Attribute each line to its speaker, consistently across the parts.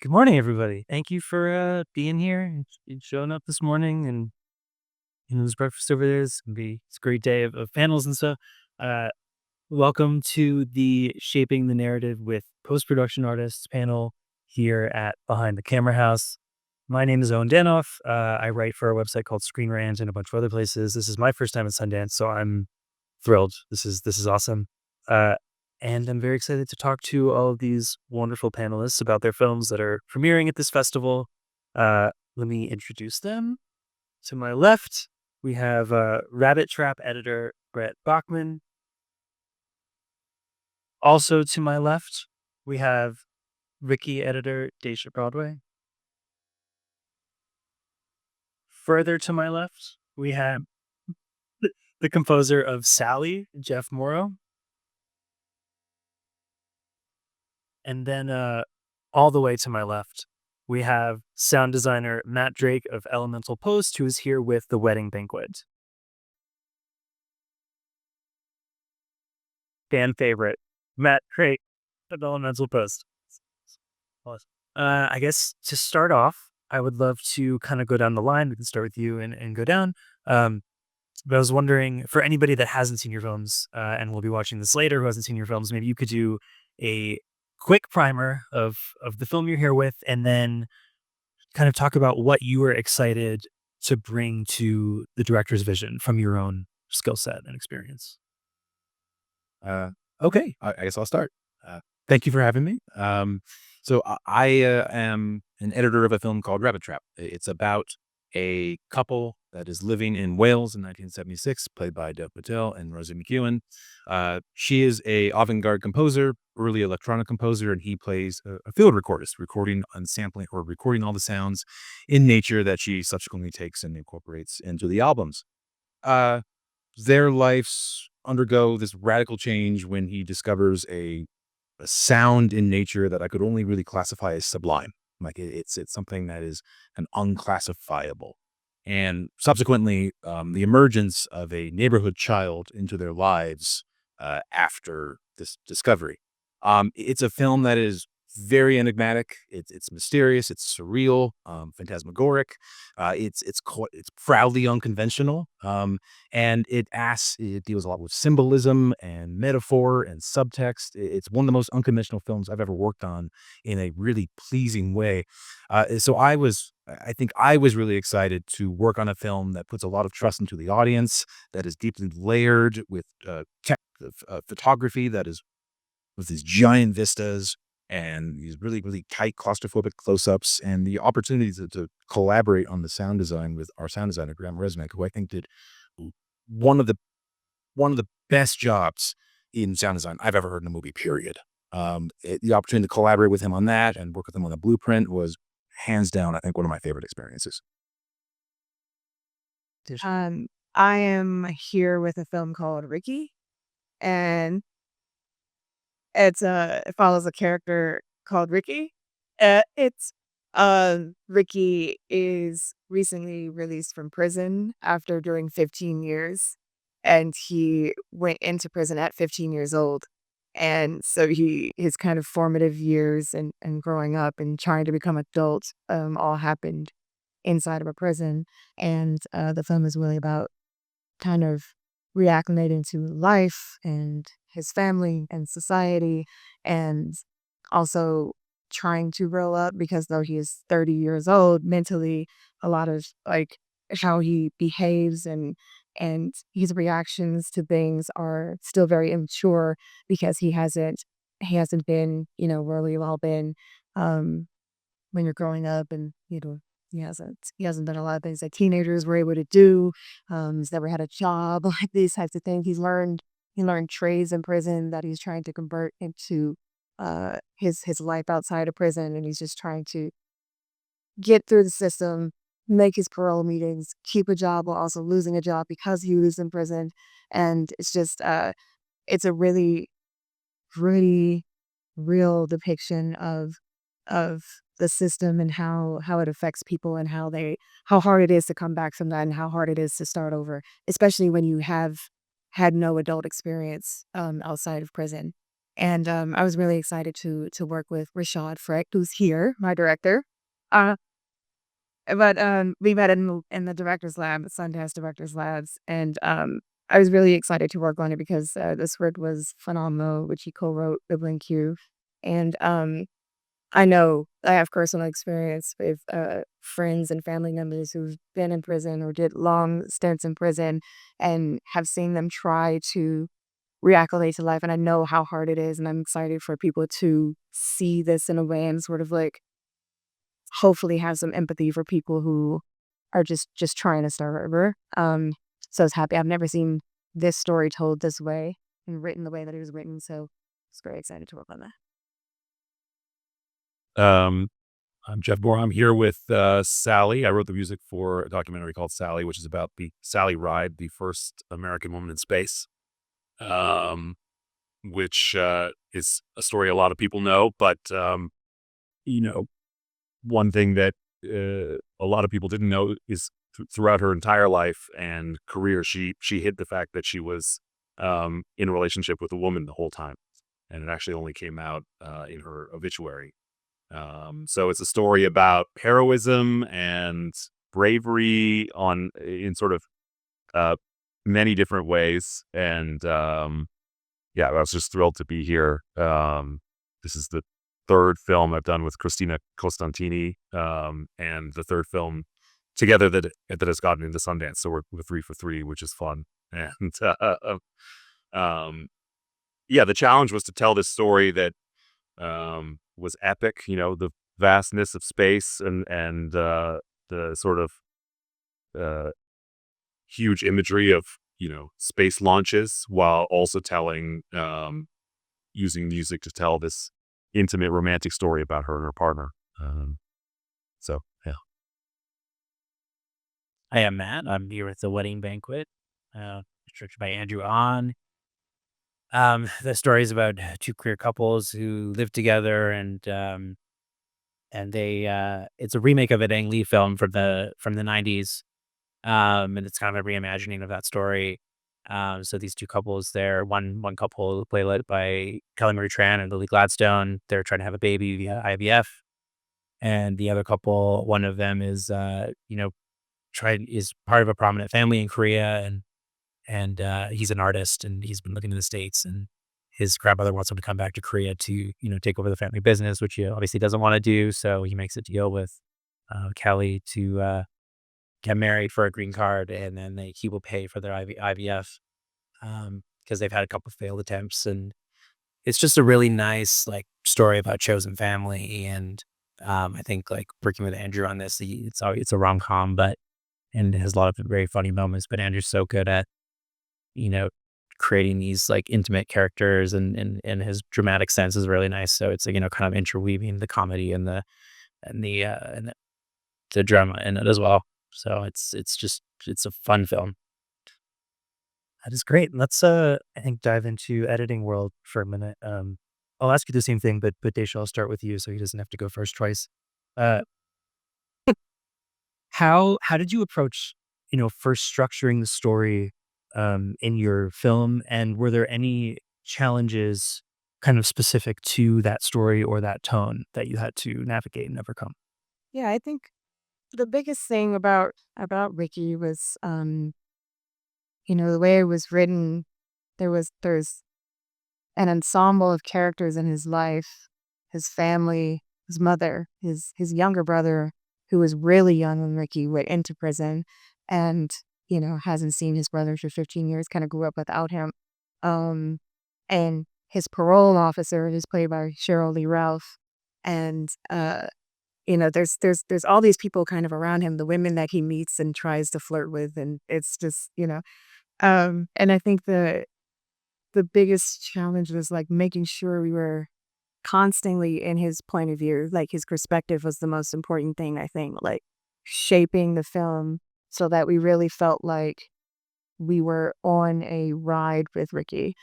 Speaker 1: Good morning, everybody. Thank you for being here and showing up this morning. And this breakfast over there is gonna be it's a great day of panels and stuff. Uh, Welcome to the Shaping the Narrative with Post Production Artists panel here at Behind the Camera House. My name is Owen Danoff. I write for a website called Screen Rant and a bunch of other places. This is my first time at Sundance, so I'm thrilled. This is awesome. Uh, and I'm very excited to talk to all of these wonderful panelists about their films that are premiering at this festival. Let me introduce them. To my left, we have Rabbit Trap editor Brett Bachman. Also to my left, we have Ricky editor Daysha Broadway. Further to my left, we have the composer of Sally, Jeff Morrow. And then all the way to my left, we have sound designer Matt Drake of Elemental Post, who is here with The Wedding Banquet. Fan favorite, Matt Drake of Elemental Post. Awesome. I guess to start off, I would love to kind of go down the line. We can start with you and go down. Um, but I was wondering, for anybody that hasn't seen your films and will be watching this later who hasn't seen your films, maybe you could do a quick primer of the film you're here with, and then kind of talk about what you were excited to bring to the director's vision from your own skill set and experience.
Speaker 2: Uh, okay, I guess I'll start. Thank you for having me. So I am an editor of a film called Rabbit Trap. It's about a couple that is living in Wales in 1976, played by Dev Patel and Rosie McEwen. She is a avant-garde composer, early electronic composer, and he plays a field recordist, recording and sampling or recording all the sounds in nature that she subsequently takes and incorporates into the albums. Uh, their lives undergo this radical change when he discovers a sound in nature that I could only really classify as sublime. Like it's something that is an unclassifiable. And subsequently, the emergence of a neighborhood child into their lives after this discovery. It's a film that is very enigmatic. It's mysterious. It's surreal, phantasmagoric. It's proudly unconventional. It deals a lot with symbolism and metaphor and subtext. It's one of the most unconventional films I've ever worked on in a really pleasing way. I think I was really excited to work on a film that puts a lot of trust into the audience, that is deeply layered with photography that is with these giant vistas and these really, really tight claustrophobic close-ups, and the opportunity to collaborate on the sound design with our sound designer, Graham Resnick, who I think did one of the one of the best jobs in sound design I've ever heard in a movie, period. The opportunity to collaborate with him on that and work with him on the blueprint was hands down, I think, one of my favorite experiences.
Speaker 3: Um, I am here with a film called Ricky, and it follows a character called Ricky. It's Ricky is recently released from prison after doing 15 years, and he went into prison at 15 years old. And so his kind of formative years and growing up and trying to become adult all happened inside of a prison. And the film is really about kind of reacclimating to life and his family and society, and also trying to grow up because though he is 30 years old mentally, a lot of like how he behaves and his reactions to things are still very immature because he hasn't been, where we've all been um when you're growing up, and he hasn't done a lot of things that teenagers were able to do. He's never had a job, like these types of things. He learned trades in prison that he's trying to convert into his life outside of prison, and he's just trying to get through the system, make his parole meetings, keep a job while also losing a job because he was in prison. And it's just it's a really really real depiction of the system and how it affects people and how hard it is to come back from that and how hard it is to start over, especially when you have had no adult experience outside of prison. And I was really excited to work with Rashad Frick, who's here, my director. Uh, but we met in the director's lab, the Sundance Director's Labs, and I was really excited to work on it because the script was phenomenal, which he co-wrote with Q. And I know I have personal experience with friends and family members who've been in prison or did long stints in prison and have seen them try to reacclimate to life. And I know how hard it is. And I'm excited for people to see this in a way and sort of like hopefully have some empathy for people who are just trying to start over. So I was happy. I've never seen this story told this way and written the way that it was written. So it's very excited to work on that.
Speaker 2: Um, I'm Jeff Moore. I'm here with Sally. I wrote the music for a documentary called Sally, which is about the Sally Ride, the first American woman in space, um, which is a story a lot of people know. But, you know, one thing that a lot of people didn't know is throughout her entire life and career, she hid the fact that she was in a relationship with a woman the whole time. And it actually only came out in her obituary. So it's a story about heroism and bravery in sort of uh, many different ways. And yeah, I was just thrilled to be here. This is the third film I've done with Christina Costantini, and the third film together that has gotten into Sundance. So we're 3 for 3, which is fun. And um, yeah, the challenge was to tell this story that was epic. The vastness of space and the sort of uh, huge imagery of space launches, while also telling using music to tell this intimate romantic story about her and her partner. So yeah.
Speaker 1: I am Matt. I'm here with the wedding banquet, directed by Andrew On. The story is about two queer couples who live together, and they it's a remake of an Ang Lee film from the 90s. And it's kind of a reimagining of that story. So these two couples, one couple led by Kelly Marie Tran and Lily Gladstone. They're trying to have a baby via IVF, and the other couple, one of them is is part of a prominent family in Korea, and he's an artist, and he's been living in the States, and his grandmother wants him to come back to Korea to, take over the family business, which he obviously doesn't want to do. So he makes a deal with Kelly to get married for a green card, and then he will pay for their IVF, because they've had a couple failed attempts, and it's just a really nice story about chosen family. And I think working with Andrew on this, it's a rom com, and it has a lot of very funny moments. But Andrew's so good at you know creating these intimate characters, and his dramatic sense is really nice. So it's kind of interweaving the comedy and the drama in it as well. So it's a fun film. That is great. Let's I think dive into editing world for a minute. I'll ask you the same thing, but Daysha, I'll start with you so he doesn't have to go first twice. Uh how did you approach, first structuring the story in your film, and were there any challenges kind of specific to that story or that tone that you had to navigate and overcome?
Speaker 3: Yeah, I think the biggest thing about Ricky was the way it was written, there's an ensemble of characters in his life, his family, his mother, his younger brother, who was really young when Ricky went into prison and, hasn't seen his brother for 15 years, kind of grew up without him. Um, and his parole officer, who's played by Cheryl Lee Ralph. And there's all these people kind of around him, the women that he meets and tries to flirt with, and it's just, and I think the biggest challenge was making sure we were constantly in his point of view. His perspective was the most important thing, I think, shaping the film so that we really felt like we were on a ride with Ricky,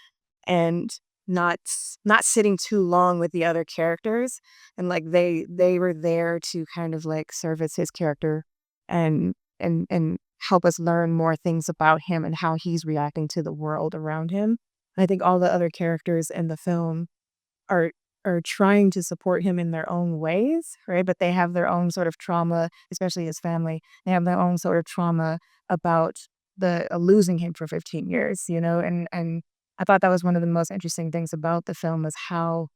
Speaker 3: and not sitting too long with the other characters, and they were there to kind of service his character and help us learn more things about him and how he's reacting to the world around him. I think all the other characters in the film are are trying to support him in their own ways, right? But they have their own sort of trauma, especially his family. They have their own sort of trauma about the losing him for 15 years, and I thought that was one of the most interesting things about the film was how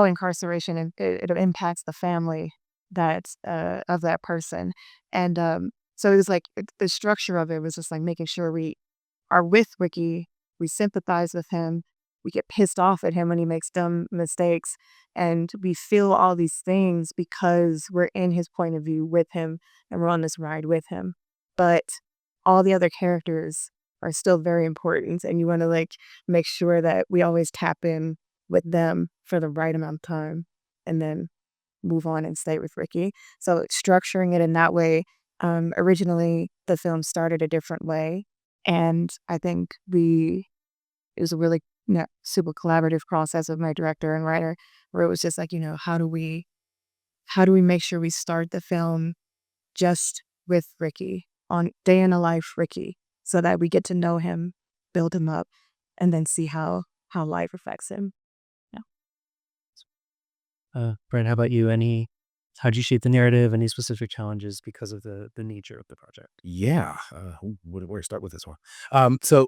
Speaker 3: incarceration it impacts the family that of that person. And so it was like the structure of it was just like making sure we are with Ricky, we sympathize with him, we get pissed off at him when he makes dumb mistakes, and we feel all these things because we're in his point of view with him and we're on this ride with him. But all the other characters are still very important, and you want to like make sure that we always tap in with them for the right amount of time and then move on and stay with Ricky. So structuring it in that way, originally the film started a different way. And I think it was a really super collaborative process of my director and writer where it was just like, how do we make sure we start the film just with Ricky on day in a life Ricky so that we get to know him, build him up, and then see how life affects him. Yeah.
Speaker 1: Brent, how about you? How'd you shape the narrative? Any specific challenges because of the nature of the project?
Speaker 2: Yeah. Where to start with this one? So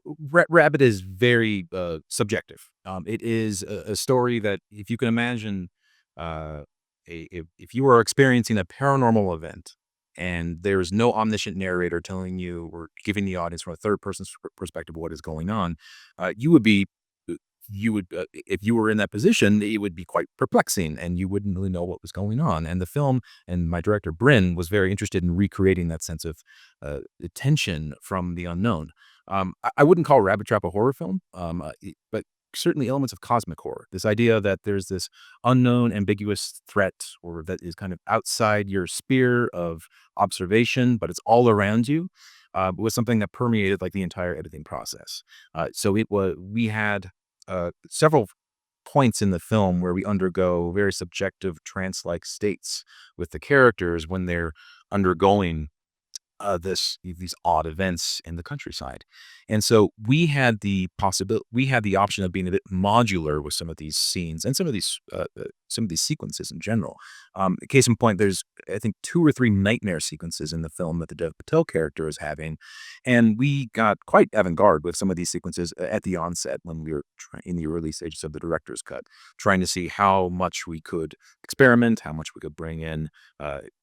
Speaker 2: Rabbit is very subjective. It is a story that, if you can imagine, uh, if you are experiencing a paranormal event and there's no omniscient narrator telling you or giving the audience from a third person's perspective what is going on, you would be if you were in that position, it would be quite perplexing and you wouldn't really know what was going on. And the film and my director, Bryn, was very interested in recreating that sense of tension from the unknown. I wouldn't call Rabbit Trap a horror film, but certainly elements of cosmic horror. This idea that there's this unknown, ambiguous threat or that is kind of outside your sphere of observation, but it's all around you, was something that permeated like the entire editing process. We had several points in the film where we undergo very subjective trance-like states with the characters when they're undergoing these odd events in the countryside. And so we had the option of being a bit modular with some of these scenes and some of these sequences in general. Case in point, there's I think 2 or 3 nightmare sequences in the film that the Dev Patel character is having, and we got quite avant-garde with some of these sequences at the onset when we were in the early stages of the director's cut, trying to see how much we could experiment, how much we could bring in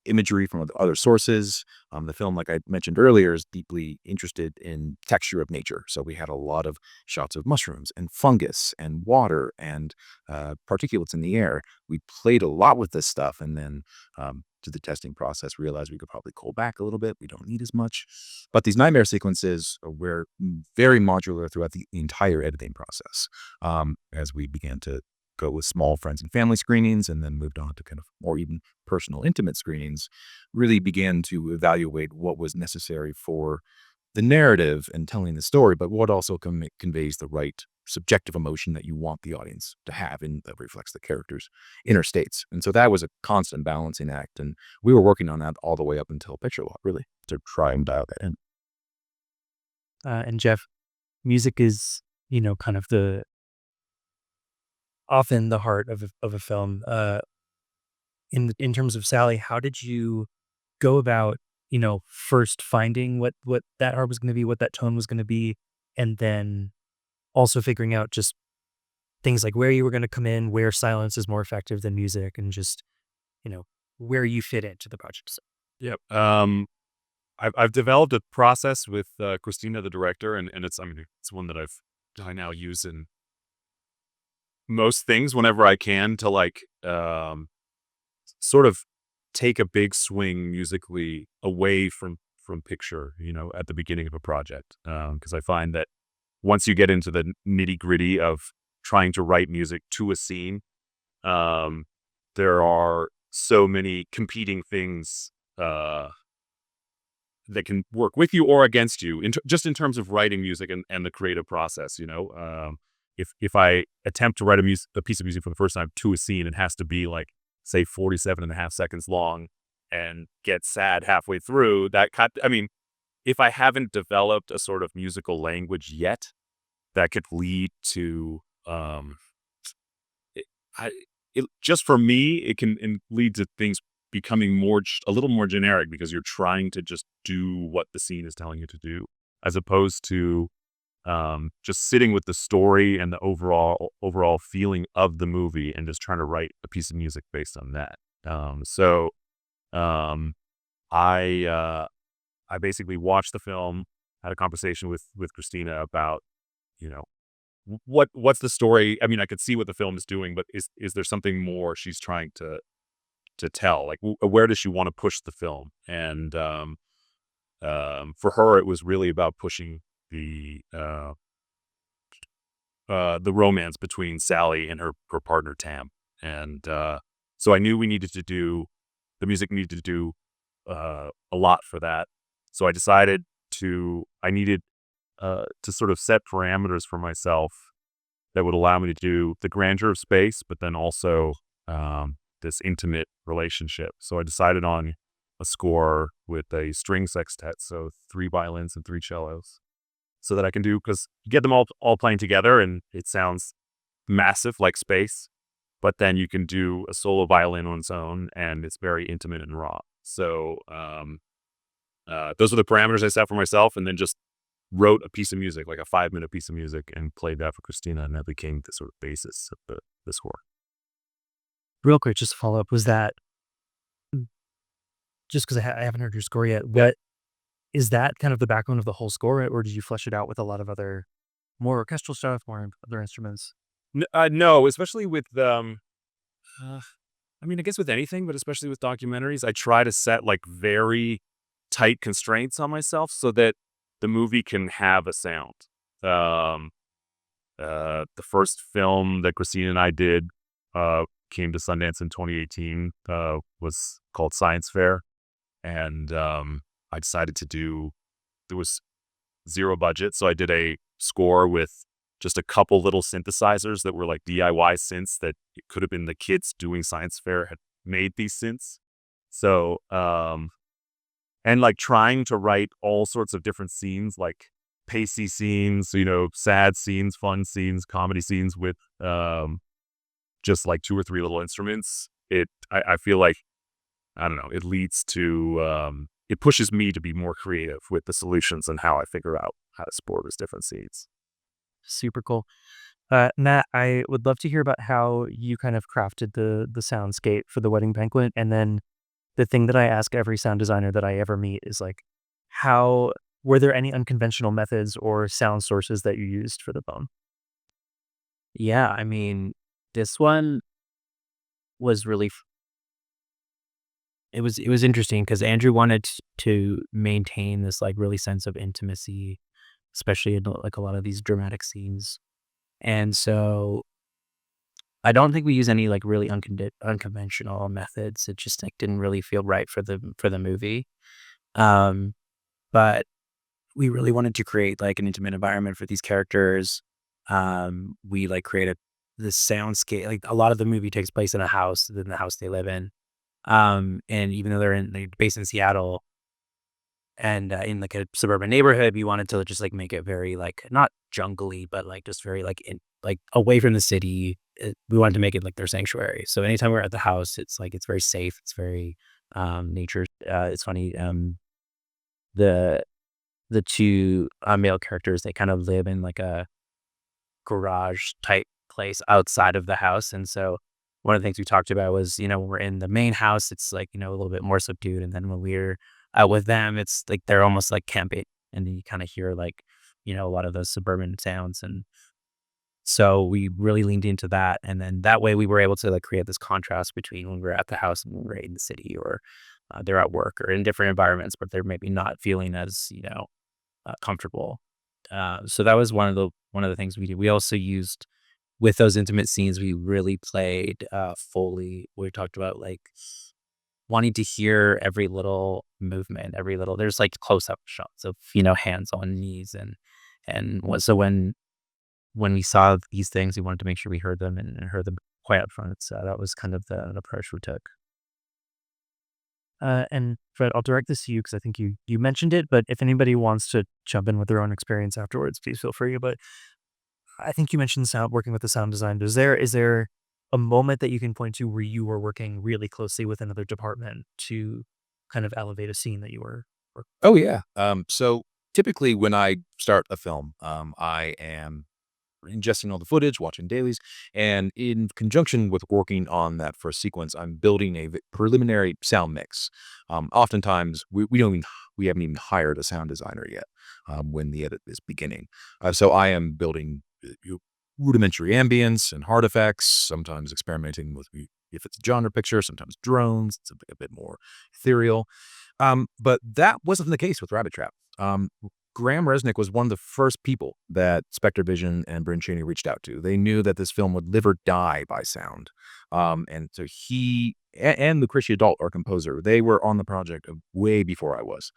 Speaker 2: imagery from other sources. The film, like I mentioned earlier, is deeply interested in texture of nature. So we had a lot of shots of mushrooms and fungus and water and particulates in the air. We played a lot with this stuff, and then through the testing process, realized we could probably cull back a little bit. We don't need as much. But these nightmare sequences were very modular throughout the entire editing process, as we began to go with small friends and family screenings and then moved on to kind of more even personal, intimate screenings, really began to evaluate what was necessary for the narrative and telling the story, but what also conveys the right subjective emotion that you want the audience to have and that reflects the character's inner states. And so that was a constant balancing act. And we were working on that all the way up until Picture Law, really, to try and dial that in.
Speaker 1: And Jeff, music is, kind of often the heart of a film. In terms of Sally, how did you go about, first finding what that art was going to be, what that tone was going to be, and then also figuring out just things like where you were going to come in, where silence is more effective than music, and just where you fit into the project. So,
Speaker 4: Yep. I've developed a process with Christina, the director, and it's one that I now use in most things whenever I can to sort of take a big swing musically away from picture, at the beginning of a project. Because I find that once you get into the nitty gritty of trying to write music to a scene, there are so many competing things that can work with you or against you, just in terms of writing music and the creative process. If I attempt to write a piece of music for the first time to a scene, it has to be like, say, 47.5 seconds long and get sad halfway through. If I haven't developed a sort of musical language yet, that could lead to just for me, it can lead to things becoming a little more generic because you're trying to just do what the scene is telling you to do, as opposed to just sitting with the story and the overall feeling of the movie and just trying to write a piece of music based on that. So I I basically watched the film, had a conversation with Christina about, you know, what's the story. I mean, I could see what the film is doing, but is there something more she's trying to tell? Like, where does she want to push the film? And for her, it was really about pushing the romance between Sally and her partner Tam. And so I knew the music needed to do a lot for that. So I decided I needed to sort of set parameters for myself that would allow me to do the grandeur of space, but then also this intimate relationship. So I decided on a score with a string sextet, so 3 violins and 3 cellos, so that I can do, because you get them all playing together and it sounds massive like space, but then you can do a solo violin on its own and it's very intimate and raw. So those are the parameters I set for myself, and then just wrote a piece of music, like a 5-minute piece of music, and played that for Christina, and that became the sort of basis of the score.
Speaker 1: Real quick, just to follow up, was that just because I haven't heard your score yet? What is that kind of the backbone of the whole score, or did you flesh it out with a lot of other more orchestral stuff, more other instruments?
Speaker 4: No, especially with I mean, I guess with anything, but especially with documentaries, I try to set like very tight constraints on myself so that the movie can have a sound. Um, the first film that Christine and I did came to Sundance in 2018, was called Science Fair. And I decided there was 0 budget. So I did a score with just a couple little synthesizers that were like DIY synths that it could have been the kids doing Science Fair had made these synths. So, and like trying to write all sorts of different scenes, like pacey scenes, sad scenes, fun scenes, comedy scenes with just like 2 or 3 little instruments. I feel like, I don't know, it leads to, it pushes me to be more creative with the solutions and how I figure out how to score those different scenes.
Speaker 1: Super cool. Matt, I would love to hear about how you kind of crafted the soundscape for the wedding banquet. And then the thing that I ask every sound designer that I ever meet is like, how were there any unconventional methods or sound sources that you used for the film?
Speaker 5: Yeah, I mean, this one was really it was interesting because Andrew wanted to maintain this like really sense of intimacy, especially in like a lot of these dramatic scenes. And so I don't think we use any like really unconventional methods. It just like didn't really feel right for the movie. Um, but we really wanted to create like an intimate environment for these characters. We like created this soundscape. Like a lot of the movie takes place in a house, in the house they live in. And even though they're based in Seattle and in like a suburban neighborhood, we wanted to just like make it very like not jungly, but like just very like away from the city. We wanted to make it like their sanctuary. So anytime we're at the house, it's like it's very safe. It's very nature. It's funny. The the 2 male characters, they kind of live in like a garage type place outside of the house. And so one of the things we talked about was, when we're in the main house, it's like, a little bit more subdued. And then when we're out with them, it's like they're almost like camping. And then you kind of hear like, a lot of those suburban sounds. And so we really leaned into that. And then that way we were able to like create this contrast between when we're at the house and when we're in the city, or they're at work or in different environments, but they're maybe not feeling as, comfortable. So that was one of the things we did. We also used, with those intimate scenes, we really played Foley. We talked about like wanting to hear every little movement, there's like close up shots of, hands on knees so when we saw these things, we wanted to make sure we heard them and heard them quite up front. So that was kind of the approach we took. And Fred, I'll direct this to you because I think you mentioned it, but if anybody wants to jump in with their own experience afterwards, please feel free. But I think you mentioned working with the sound design. Is there a moment that you can point to where you were working really closely with another department to kind of elevate a scene that you were
Speaker 2: Oh, yeah. So typically when I start a film, I am ingesting all the footage, watching dailies, and in conjunction with working on that first sequence, I'm building a preliminary sound mix. Oftentimes, we haven't even hired a sound designer yet when the edit is beginning. So I am building rudimentary ambience and hard effects, sometimes experimenting with if it's a genre picture, sometimes drones, it's a bit more ethereal. But that wasn't the case with Rabbit Trap. Graham Resnick was one of the first people that Spectre Vision and Bryn Cheney reached out to. They knew that this film would live or die by sound. And so and Lucretia Dalt, our composer, they were on the project way before I was,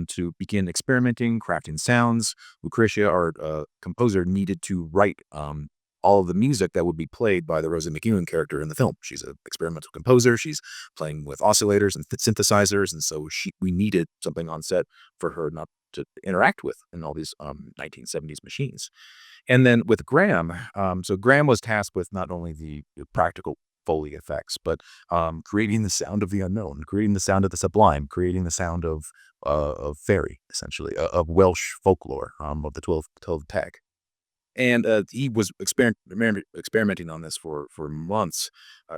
Speaker 2: to begin experimenting, crafting sounds. Lucretia, our composer, needed to write all of the music that would be played by the Rosie McEwen character in the film. She's an experimental composer. She's playing with oscillators and synthesizers. And so we needed something on set for her not to interact with in all these 1970s machines. And then with Graham, so Graham was tasked with not only the practical Foley effects, but creating the sound of the unknown, creating the sound of the sublime, creating the sound of fairy, essentially, of Welsh folklore, of the 12 tag. And he was experimenting on this for months.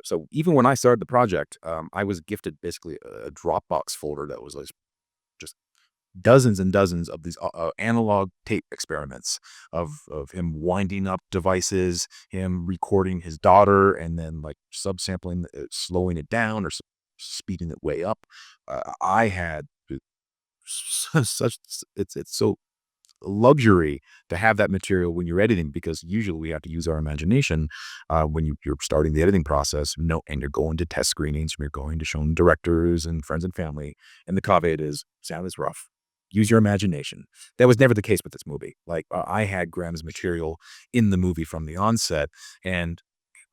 Speaker 2: So even when I started the project, I was gifted basically a Dropbox folder that was like just dozens and dozens of these analog tape experiments of him winding up devices, him recording his daughter, and then like subsampling, slowing it down or speeding it way up. I had such it's so luxury to have that material when you're editing, because usually we have to use our imagination when you're starting the editing process. No, and you're going to test screenings, you're going to show directors and friends and family, and the caveat is sound is rough. Use your imagination. That was never the case with this movie. Like I had Graham's material in the movie from the onset, and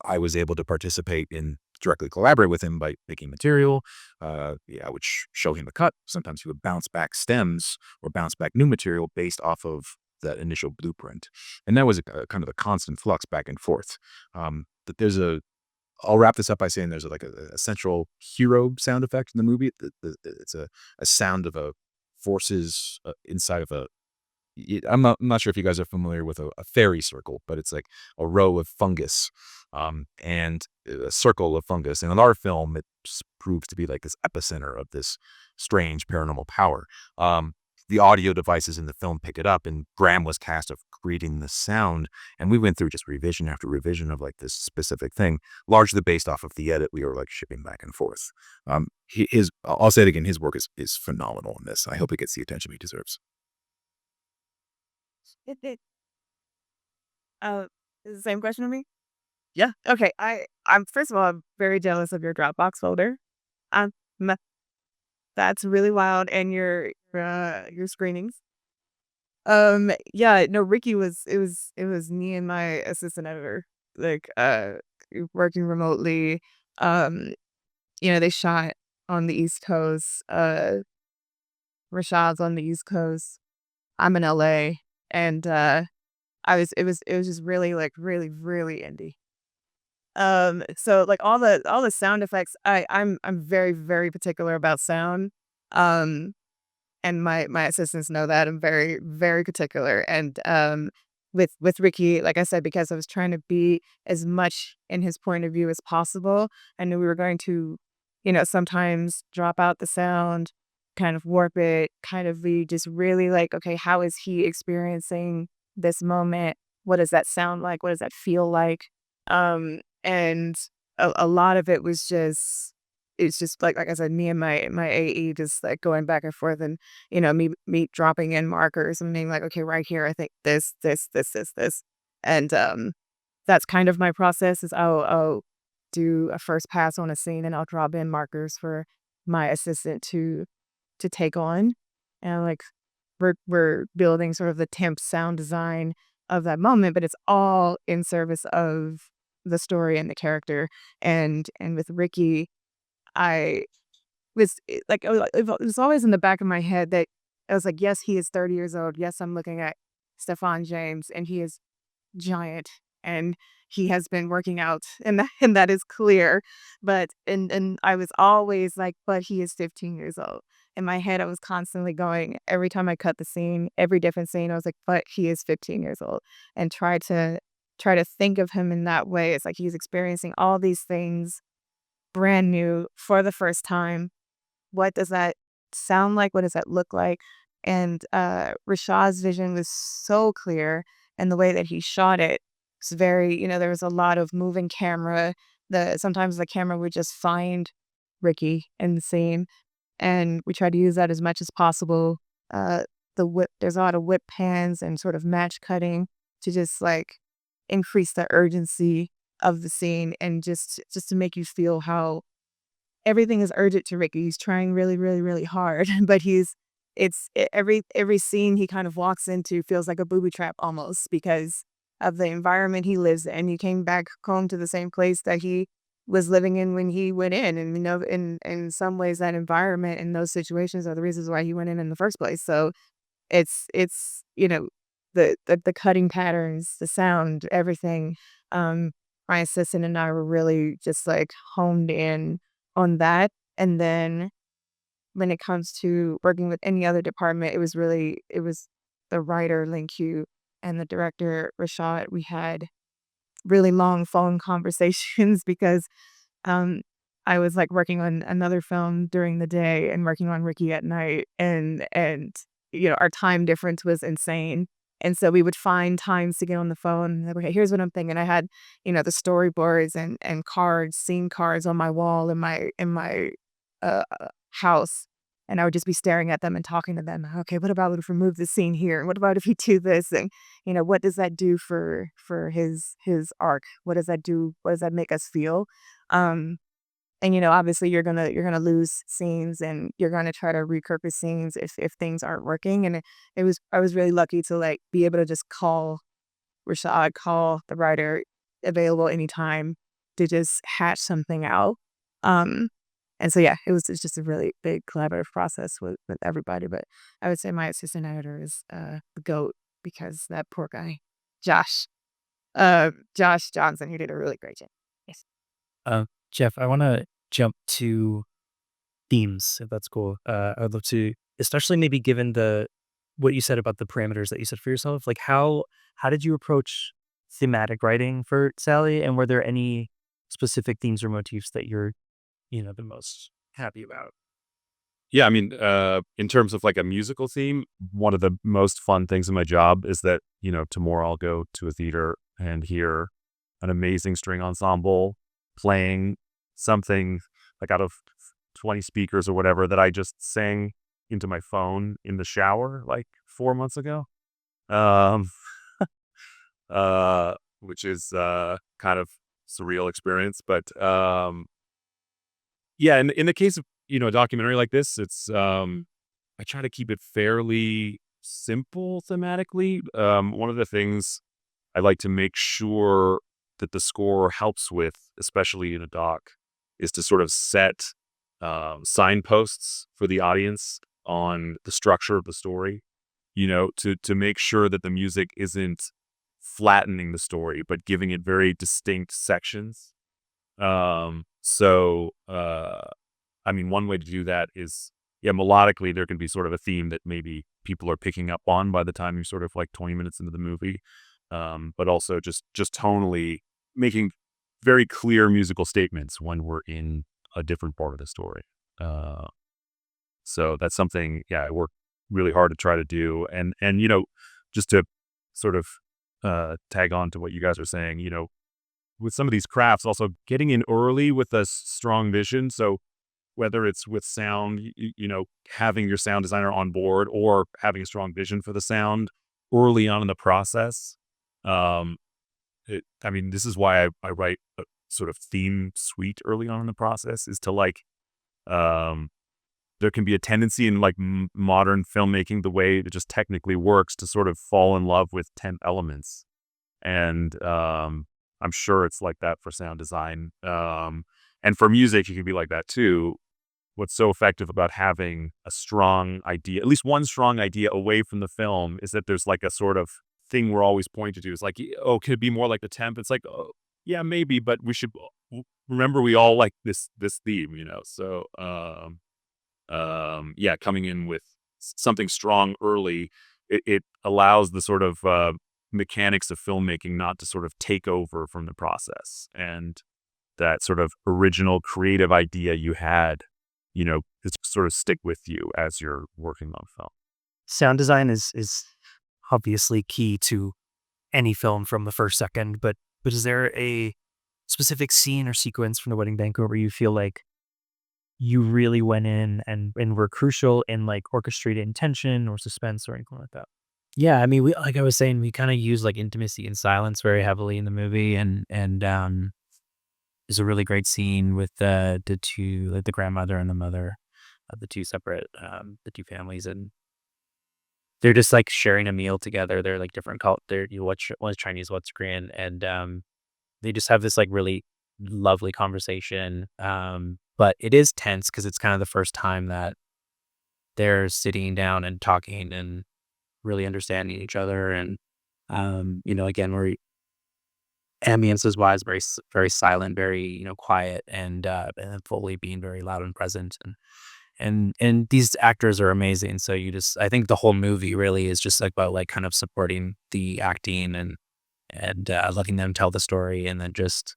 Speaker 2: I was able to participate in directly collaborate with him by making material. I would show him the cut. Sometimes he would bounce back stems or bounce back new material based off of that initial blueprint. And that was a kind of a constant flux back and forth. That there's I'll wrap this up by saying there's like a central hero sound effect in the movie. It's a sound of a forces inside of I'm not sure if you guys are familiar with a fairy circle, but it's like a row of fungus, and a circle of fungus. And in our film, it proves to be like this epicenter of this strange paranormal power. The audio devices in the film pick it up, and Graham was tasked of creating the sound. And we went through just revision after revision of like this specific thing, largely based off of the edit we were like shipping back and forth. I'll say it again, his work is phenomenal in this. I hope it gets the attention he deserves.
Speaker 3: It is the same question to me? Yeah. Okay. I'm first of all, I'm very jealous of your Dropbox folder. Um, m- that's really wild, and your screenings. Yeah. No, Ricky was it was me and my assistant editor, like working remotely. Um, they shot on the East Coast. Rashad's on the East Coast. I'm in LA, and it was just really like really really indie. So like all the sound effects, I'm very very particular about sound. Um, and my assistants know that I'm very very particular. And with Ricky, like I said, because I was trying to be as much in his point of view as possible, I knew we were going to, sometimes drop out the sound, kind of warp it, kind of be just really like, okay, how is he experiencing this moment? What does that sound like? What does that feel like? And a lot of it was just, it's just like I said, me and my AE just like going back and forth, and me dropping in markers and being like, okay, right here, I think this, and that's kind of my process. Is I'll do a first pass on a scene, and I'll drop in markers for my assistant to take on, and like we're building sort of the temp sound design of that moment, but it's all in service of the story and the character. And with Ricky, I it was always in the back of my head that I was like, yes, he is 30 years old. Yes, I'm looking at Stefan James, and he is giant, and he has been working out, and that is clear. But and I was always like, but he is 15 years old. In my head, I was constantly going every time I cut the scene, every different scene. I was like, but he is 15 years old, and try to think of him in that way. It's like he's experiencing all these things brand new for the first time. What does that sound like? What does that look like? And Rashad's vision was so clear, and the way that he shot it was very, there was a lot of moving camera. Sometimes the camera would just find Ricky in the scene, and we tried to use that as much as possible. There's a lot of whip pans and sort of match cutting to just like increase the urgency of the scene, and just to make you feel how everything is urgent to Ricky. He's trying really, really, really hard, but every scene he kind of walks into feels like a booby trap almost because of the environment he lives in. He came back home to the same place that he was living in when he went in, and in some ways that environment and those situations are the reasons why he went in the first place. So it's the cutting patterns, the sound, everything. My assistant and I were really just like honed in on that. And then when it comes to working with any other department, it was the writer, Lin Q, and the director, Rashad. We had really long phone conversations because um, I was like working on another film during the day and working on Ricky at night, and our time difference was insane. And so we would find times to get on the phone. Like, okay, here's what I'm thinking. I had, the storyboards and cards, scene cards on my wall in my house, and I would just be staring at them and talking to them. Okay, what about if we move the scene here? What about if he do this? And what does that do for his arc? What does that do? What does that make us feel? Um, and obviously you're gonna lose scenes, and you're gonna try to repurpose scenes if things aren't working. And I was really lucky to like be able to just call Rashad, call the writer, available anytime to just hatch something out. Um, and so yeah, it's just a really big collaborative process with everybody. But I would say my assistant editor is the GOAT, because that poor guy, Josh, Josh Johnson, he did a really great job. Yes.
Speaker 5: Jeff, I want to jump to themes, if that's cool. I'd love to, especially maybe given what you said about the parameters that you set for yourself. Like how did you approach thematic writing for Sally, and were there any specific themes or motifs that you're the most happy about?
Speaker 4: Yeah, I mean, in terms of like a musical theme, one of the most fun things in my job is that, tomorrow I'll go to a theater and hear an amazing string ensemble playing something like out of 20 speakers or whatever that I just sang into my phone in the shower like 4 months ago. Um, which is kind of surreal experience. But yeah, in the case of a documentary like this, it's I try to keep it fairly simple thematically. One of the things I like to make sure that the score helps with, especially in a doc, is to sort of set signposts for the audience on the structure of the story. To make sure that the music isn't flattening the story, but giving it very distinct sections. I mean, one way to do that is, yeah, melodically, there can be sort of a theme that maybe people are picking up on by the time you're sort of like 20 minutes into the movie. But also just tonally making very clear musical statements when we're in a different part of the story. So that's something, yeah, I work really hard to try to do. And just to sort of tag on to what you guys are saying, with some of these crafts, also getting in early with a strong vision. So whether it's with sound, having your sound designer on board, or having a strong vision for the sound early on in the process. I mean, this is why I write a sort of theme suite early on in the process, is to like, there can be a tendency in like modern filmmaking, the way it just technically works, to sort of fall in love with 10 elements. And I'm sure it's like that for sound design. And for music, it can be like that too. What's so effective about having a strong idea, at least one strong idea away from the film, is that there's like a sort of thing we're always pointing to is like, oh, could it be more like The Temp? It's like, oh, yeah, maybe, but we should remember we all like this theme, you know. So yeah, coming in with something strong early, it allows the sort of mechanics of filmmaking not to sort of take over from the process, and that sort of original creative idea you had, you know, to sort of stick with you as you're working on film.
Speaker 1: Sound design is obviously key to any film from the first second, but is there a specific scene or sequence from The Wedding Banquet where you feel like you really went in and were crucial in like orchestrating tension or suspense or anything like that?
Speaker 5: Yeah, I mean, we like I was saying, we kind of use like intimacy and silence very heavily in the movie, and there's a really great scene with the two, like the grandmother and the mother of the two separate the two families, and they're just like sharing a meal together. They're like different they're one's Chinese, one's Korean, and they just have this like really lovely conversation. But it is tense because it's kind of the first time that they're sitting down and talking and really understanding each other. And again, where ambiances wise, very silent, very quiet, and then fully being very loud and present. And these actors are amazing. So I think the whole movie really is just like about like kind of supporting the acting and letting them tell the story, and then just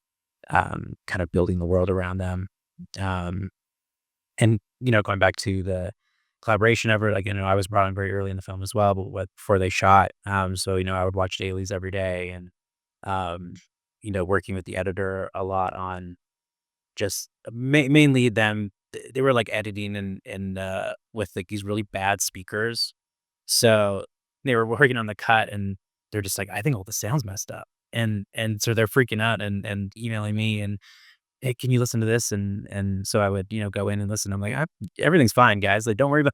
Speaker 5: kind of building the world around them. Um, and going back to the collaboration effort, like I was brought in very early in the film as well, but before they shot. So I would watch dailies every day, and um, working with the editor a lot on just mainly them. They were like editing and with like these really bad speakers, so they were working on the cut, and they're just like, I think all the sound's messed up, and so they're freaking out and emailing me and, hey, can you listen to this? And so I would go in and listen. I'm like, everything's fine, guys. Like, don't worry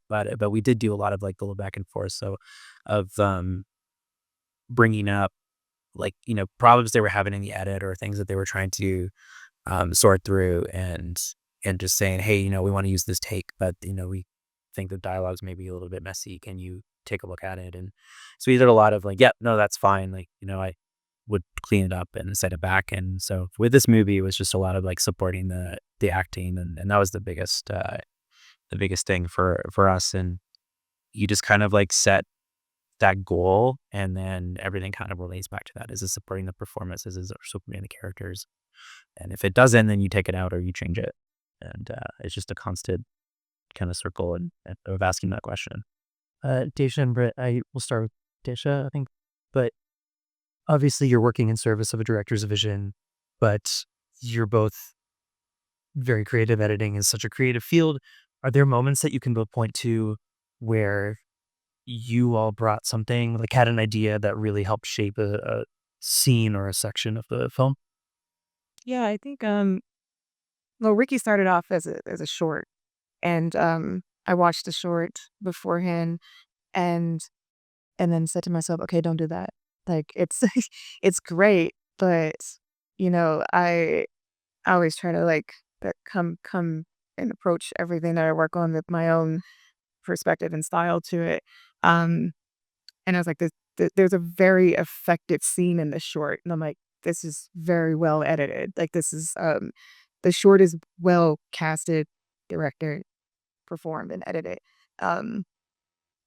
Speaker 5: about it. But we did do a lot of like little back and forth, so of bringing up like problems they were having in the edit or things that they were trying to sort through, and just saying, hey, we want to use this take, but we think the dialogue's maybe a little bit messy. Can you take a look at it? And so we did a lot of like, yeah, no, that's fine. Like, I would clean it up and set it back. And so with this movie, it was just a lot of like supporting the acting, and that was the biggest thing for us. And you just kind of like set that goal, and then everything kind of relates back to that. Is it supporting the performances? Is it supporting the characters? And if it doesn't, then you take it out or you change it. And it's just a constant kind of circle and of asking that question.
Speaker 1: Daysha and Britt, I will start with Daysha, I think. But obviously you're working in service of a director's vision, but you're both very creative. Editing is such a creative field. Are there moments that you can both point to where you all brought something, like had an idea that really helped shape a scene or a section of the film?
Speaker 3: Yeah, I think well, Ricky started off as a short, and I watched the short beforehand, and then said to myself, okay, don't do that. Like it's it's great, but I always try to like come and approach everything that I work on with my own perspective and style to it. Um, and I was like, there's a very effective scene in this short, and I'm like, this is very well edited. Like this is the short is well casted, directed, performed, and edited. Um,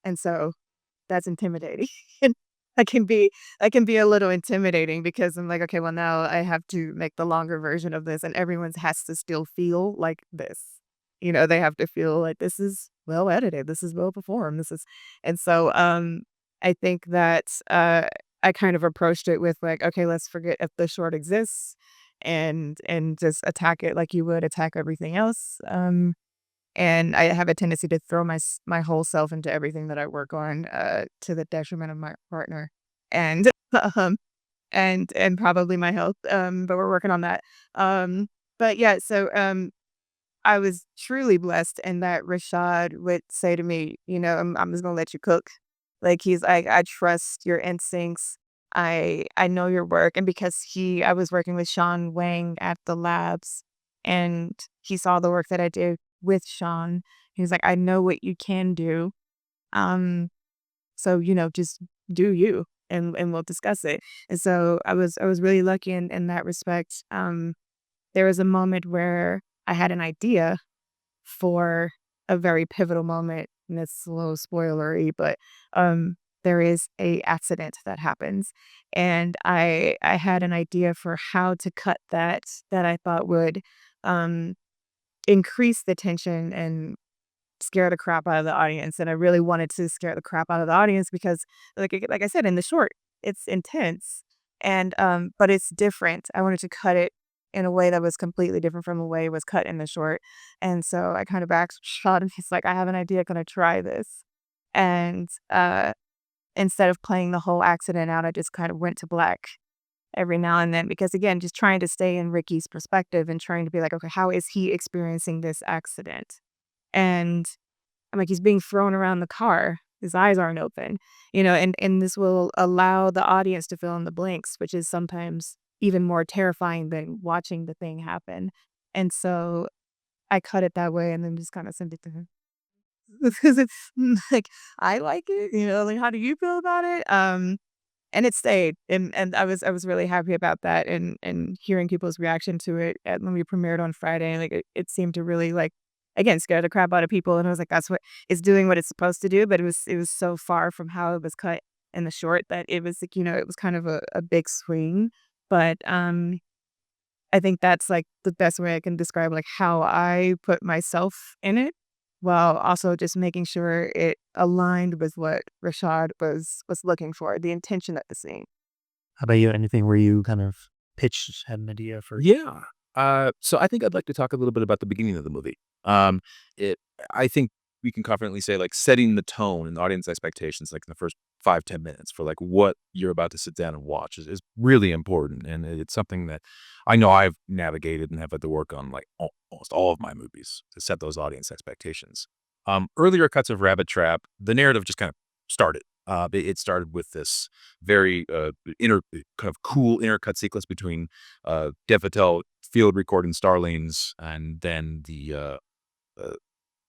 Speaker 3: and so that's intimidating. And I can be a little intimidating because I'm like, okay, well now I have to make the longer version of this, and everyone's has to still feel like this. They have to feel like this is well edited, this is well performed, this is, and so I think that I kind of approached it with like, okay, let's forget if the short exists, and just attack it like you would attack everything else. And I have a tendency to throw my whole self into everything that I work on, to the detriment of my partner and, um, and probably my health, but we're working on that. But yeah, so, I was truly blessed in that Rashad would say to me, I'm just gonna let you cook. Like, he's like, "I trust your instincts. I know your work." And because I was working with Sean Wang at the labs, and he saw the work that I did with Sean. He was like, "I know what you can do. Um, so, just do you." and we'll discuss it. And so I was really lucky in that respect. There was a moment where I had an idea for a very pivotal moment, and it's a little spoilery, but there is a accident that happens, and I had an idea for how to cut that I thought would um, increase the tension and scare the crap out of the audience. And I really wanted to scare the crap out of the audience because, like I said, in the short, it's intense, and but it's different. I wanted to cut it in a way that was completely different from the way it was cut in the short. And so I kind of asked Shot, and he's like, "I have an idea. Can I try this?" And instead of playing the whole accident out, I just kind of went to black every now and then because, again, just trying to stay in Ricky's perspective and trying to be like, okay, how is he experiencing this accident? And I'm like, he's being thrown around the car. His eyes aren't open, and this will allow the audience to fill in the blanks, which is sometimes even more terrifying than watching the thing happen. And so I cut it that way and then just kind of sent it to him because it's like, I like it, like, how do you feel about it? And it stayed, and I was really happy about that, and hearing people's reaction to it when we premiered on Friday, like, it seemed to really, like, again, scare the crap out of people, and I was like, "That's what it's doing what it's supposed to do," but it was so far from how it was cut in the short that it was, like, it was kind of a big swing, but, I think that's, like, the best way I can describe, like, how I put myself in it, while also just making sure it aligned with what Rashad was looking for, the intention of the scene.
Speaker 5: How about you? Anything where you kind of pitched, had an idea for?
Speaker 2: Yeah. So I think I'd like to talk a little bit about the beginning of the movie. Um, it, I think we can confidently say like setting the tone and the audience expectations, like in the first 5-10 minutes for like what you're about to sit down and watch is really important. And it's something that I know I've navigated and have had to work on like almost all of my movies to set those audience expectations. Earlier cuts of Rabbit Trap, the narrative just kind of started. It started with this very kind of cool intercut sequence between Dev Patel field recording Starlings and then uh,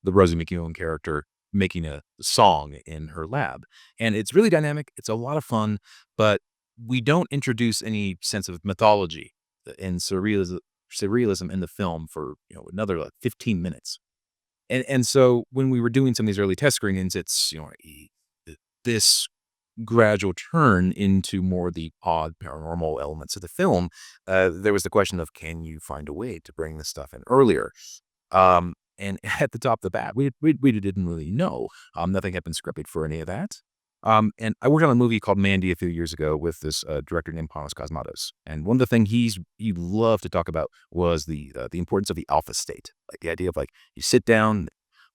Speaker 2: the Rosie McEwen character making a song in her lab. And it's really dynamic. It's a lot of fun, but we don't introduce any sense of mythology and surrealism in the film for another like 15 minutes. And so when we were doing some of these early test screenings, it's this gradual turn into more the odd paranormal elements of the film. There was the question of, can you find a way to bring this stuff in earlier? And at the top of the bat, we didn't really know. Nothing had been scripted for any of that. And I worked on a movie called Mandy a few years ago with this director named Panos Cosmatos. And one of the things he loved to talk about was the importance of the alpha state, like the idea of like you sit down,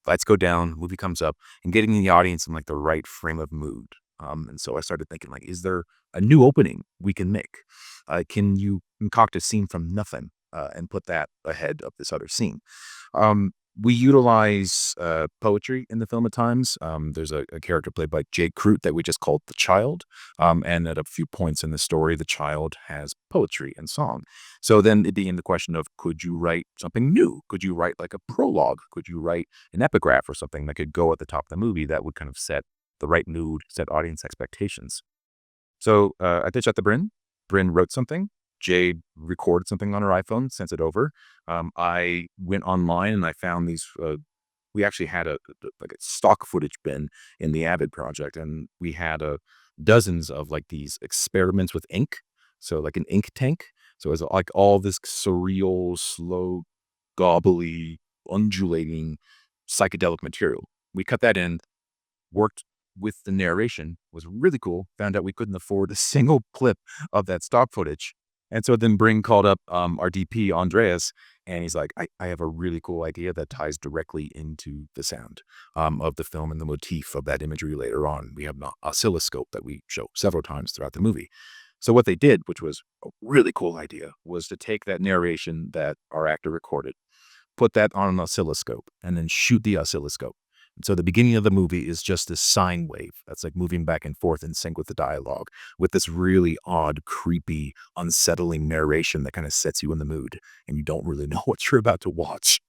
Speaker 2: lights go down, movie comes up, and getting the audience in like the right frame of mood. And so I started thinking like, is there a new opening we can make? Can you concoct a scene from nothing and put that ahead of this other scene? We utilize poetry in the film at times. There's a character played by Jay Crute that we just called the Child. And at a few points in the story, the child has poetry and song. So then it began the question of, could you write something new? Could you write like a prologue? Could you write an epigraph or something that could go at the top of the movie that would kind of set the right mood, set audience expectations? So I pitched at the Bryn. Bryn wrote something. Jade recorded something on her iPhone, sent it over. I went online and I found these. We actually had a stock footage bin in the Avid project, and we had dozens of like these experiments with ink. So like an ink tank. So it was like all this surreal, slow, gobbly, undulating, psychedelic material. We cut that in, worked with the narration, was really cool. Found out we couldn't afford a single clip of that stock footage. And so then Bring called up our DP, Andreas, and he's like, I have a really cool idea that ties directly into the sound of the film and the motif of that imagery later on. We have an oscilloscope that we show several times throughout the movie. So what they did, which was a really cool idea, was to take that narration that our actor recorded, put that on an oscilloscope, and then shoot the oscilloscope. And so the beginning of the movie is just this sine wave that's like moving back and forth in sync with the dialogue, with this really odd, creepy, unsettling narration that kind of sets you in the mood, and you don't really know what you're about to watch.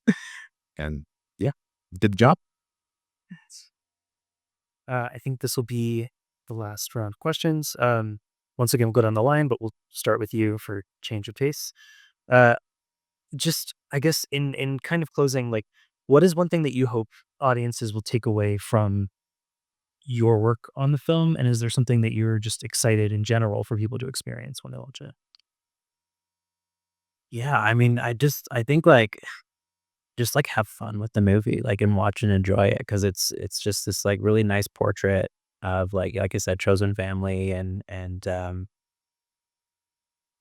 Speaker 2: And yeah, did the job.
Speaker 5: I think this will be
Speaker 1: the last round of questions. Once again, we'll go down the line, but we'll start with you for change of pace. Uh, just I guess in kind of closing, like, what is one thing that you hope audiences will take away from your work on the film, and is there something that you're just excited in general for people to experience when they watch it?
Speaker 5: Yeah, I mean, I think, like, just, like, have fun with the movie, like, and watch and enjoy it because it's just this, like, really nice portrait of, like I said, chosen family and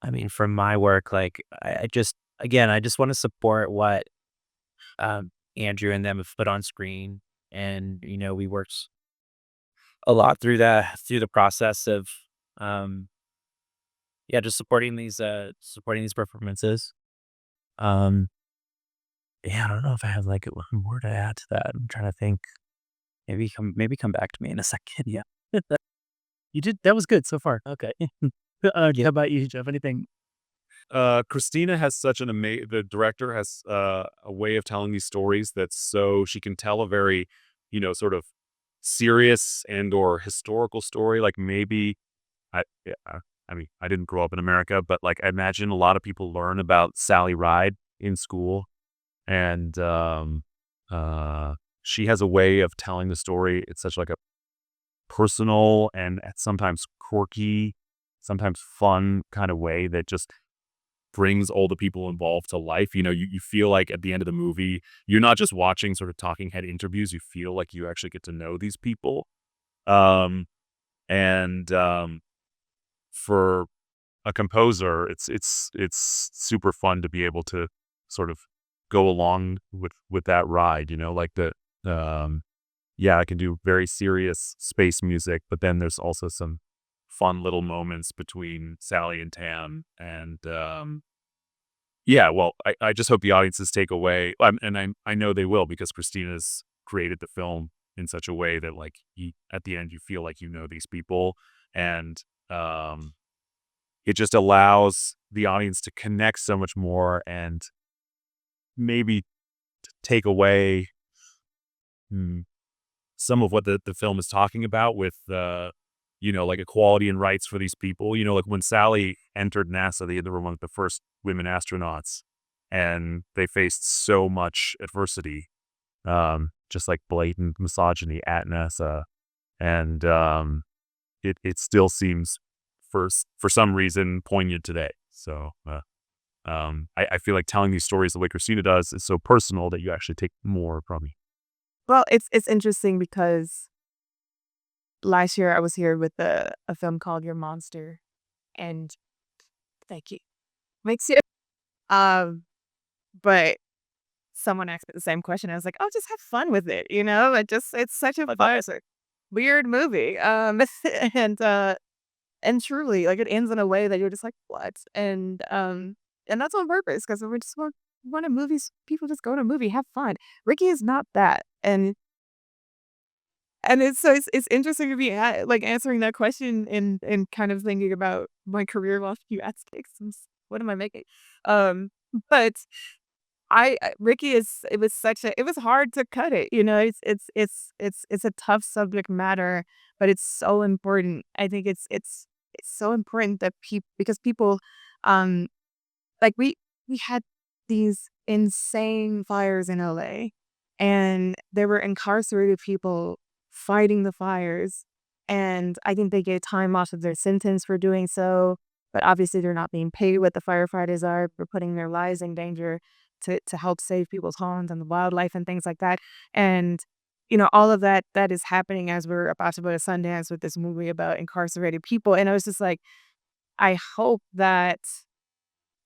Speaker 5: I mean, from my work, like, I just again, I just wanna support what, Andrew and them have put on screen, and, we worked a lot through the process of, um, yeah, just supporting these performances. Um, yeah, I don't know if I have, like, one more to add to that. I'm trying to think. Maybe come back to me in a second, yeah.
Speaker 1: You did that was good so far.
Speaker 5: Okay.
Speaker 1: How about you, Jeff? Anything?
Speaker 4: Christina has such an amazing. The director has a way of telling these stories that's so she can tell a very, sort of serious and or historical story. Like maybe yeah, I mean, I didn't grow up in America, but like I imagine a lot of people learn about Sally Ride in school, and she has a way of telling the story. It's such like a personal and sometimes quirky, sometimes fun kind of way that just brings all the people involved to life. You feel like at the end of the movie, you're not just watching sort of talking head interviews. You feel like you actually get to know these people. And for a composer, it's super fun to be able to sort of go along with that ride. Like um, yeah, I can do very serious space music, but then there's also some fun little moments between Sally and Tam, and yeah, well, I just hope the audiences take away, and I know they will because Christina's created the film in such a way that like at the end you feel like these people, and um, it just allows the audience to connect so much more and maybe take away mm, some of what the film is talking about with like equality and rights for these people. Like when Sally entered NASA, they were one of the first women astronauts, and they faced so much adversity, just like blatant misogyny at NASA, and it still seems for some reason poignant today. So I feel like telling these stories the way Christina does is so personal that you actually take more from me.
Speaker 3: Well, it's interesting because last year I was here with a film called Your Monster, and thank you. Makes you but someone asked me the same question. I was like, "Oh, just have fun with it," you know? It's such a weird movie. And and truly, like, it ends in a way that you're just like, "What?" And that's on purpose because we just want to movies. People just go to a movie, have fun. Ricky is not that, and it's interesting to be like answering that question and kind of thinking about my career while you ask it. What am I making? Um, but Ricky is it was such a it was hard to cut it. It's a tough subject matter, but it's so important. I think it's so important that people because people um like we had these insane fires in LA, and there were incarcerated people fighting the fires, and I think they get time off of their sentence for doing so, but obviously they're not being paid what the firefighters are for putting their lives in danger to help save people's homes and the wildlife and things like that. And all of that is happening as we're about to go to Sundance with this movie about incarcerated people. And I was just like, I hope that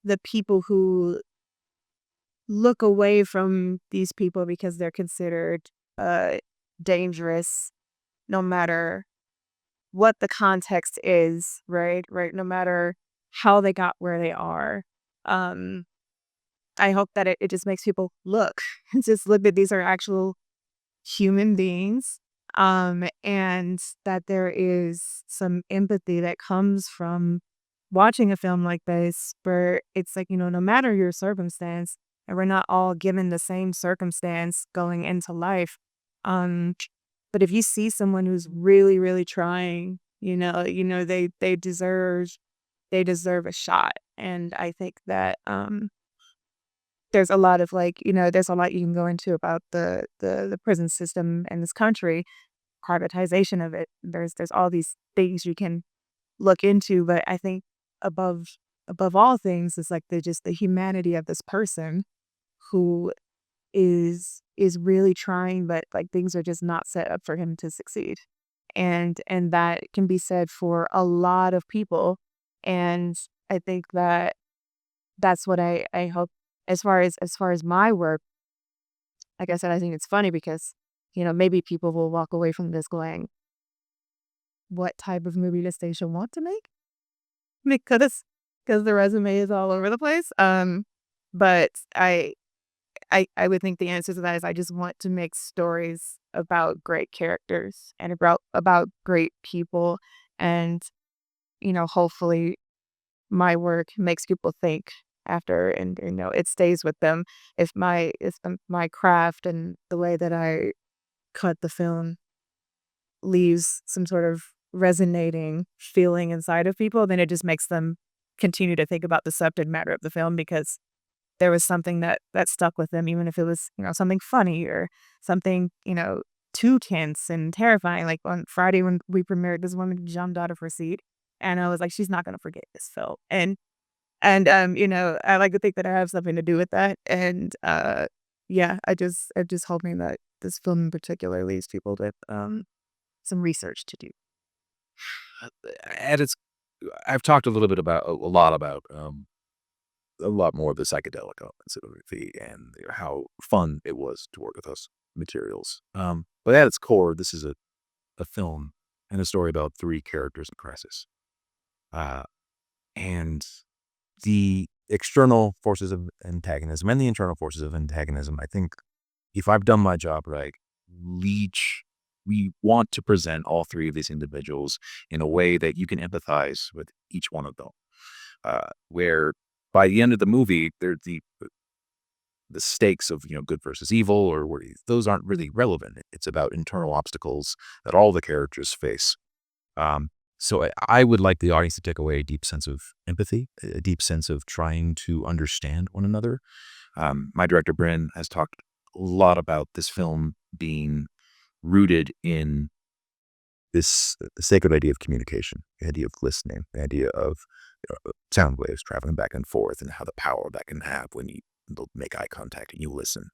Speaker 3: the people who look away from these people because they're considered uh, dangerous, no matter what the context is, right? Right. No matter how they got where they are. Um, I hope that it just makes people look, just look that these are actual human beings. And that there is some empathy that comes from watching a film like this, where it's like, no matter your circumstance, and we're not all given the same circumstance going into life. Um, but if you see someone who's really, really trying They deserve a shot. And I think that there's a lot of there's a lot you can go into about the prison system in this country, privatization of it. There's all these things you can look into, but I think above all things is like the humanity of this person who is really trying, but like things are just not set up for him to succeed. And that can be said for a lot of people. And I think that that's what I hope as far as my work. Like I said, I think it's funny because, maybe people will walk away from this going, what type of movie does Daysha want to make? Because the resume is all over the place. But I would think the answer to that is I just want to make stories about great characters and about great people. And, hopefully my work makes people think after, and it stays with them. If my craft and the way that I cut the film leaves some sort of resonating feeling inside of people, then it just makes them continue to think about the subject matter of the film because there was something that stuck with them, even if it was, something funny or something, too tense and terrifying. Like on Friday when we premiered, this woman jumped out of her seat, and I was like, she's not gonna forget this film. And I like to think that I have something to do with that. And yeah, I'm just hoping that this film in particular leaves people with some research to do.
Speaker 2: At its, I've talked a little bit about a lot about a lot more of the psychedelic elements of the and how fun it was to work with those materials. But at its core, this is a film and a story about three characters in crisis. Uh, and the external forces of antagonism and the internal forces of antagonism, I think if I've done my job right, we want to present all three of these individuals in a way that you can empathize with each one of them. Where by the end of the movie, the stakes of good versus evil those aren't really relevant. It's about internal obstacles that all the characters face. So I would like the audience to take away a deep sense of empathy, a deep sense of trying to understand one another. My director, Bryn, has talked a lot about this film being rooted in this the sacred idea of communication, the idea of listening, the idea of sound waves traveling back and forth and how the power that can have when you make eye contact and you listen.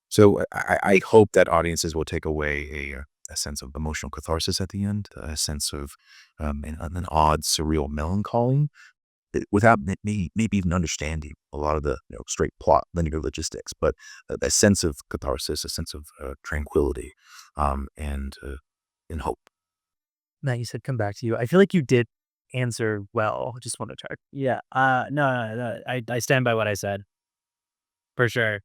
Speaker 2: So I hope that audiences will take away a sense of emotional catharsis at the end, a sense of an odd, surreal melancholy without maybe even understanding a lot of the straight plot, linear logistics, but a sense of catharsis, a sense of tranquility, and hope.
Speaker 5: Now you said come back to you. I feel like you did answer well. Just want to check. Yeah. No. I stand by what I said for sure.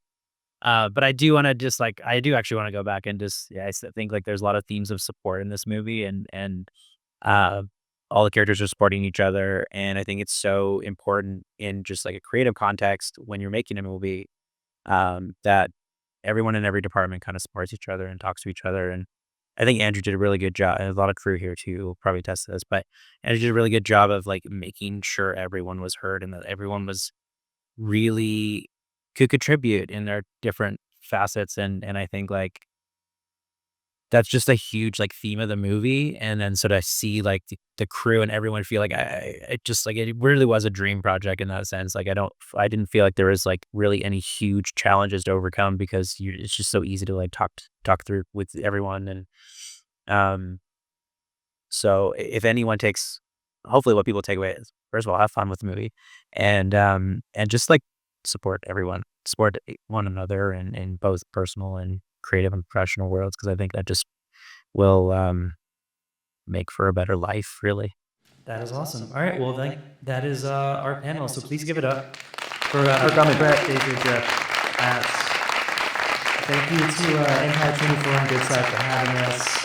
Speaker 5: But I do want to I do actually want to go back and think like there's a lot of themes of support in this movie, and uh, all the characters are supporting each other, and I think it's so important in just like a creative context when you're making a movie, that everyone in every department kind of supports each other and talks to each other. And I think Andrew did a really good job, and a lot of crew here too will probably test this, but Andrew did a really good job of like making sure everyone was heard and that everyone was really could contribute in their different facets. And I think like that's just a huge like theme of the movie. And then sort of see like the crew and everyone feel like it just like it really was a dream project in that sense. Like I didn't feel like there was like really any huge challenges to overcome because it's just so easy to like talk through with everyone. And um so if anyone takes, hopefully what people take away is, first of all, have fun with the movie, and just like support one another in both personal and creative and professional worlds, because I think that just will make for a better life, really.
Speaker 1: That is awesome. All right. Well, that is our panel. So please give it up for our comic Brett, David, Jeff. Thank you to Empire 24 on Good Side for having us.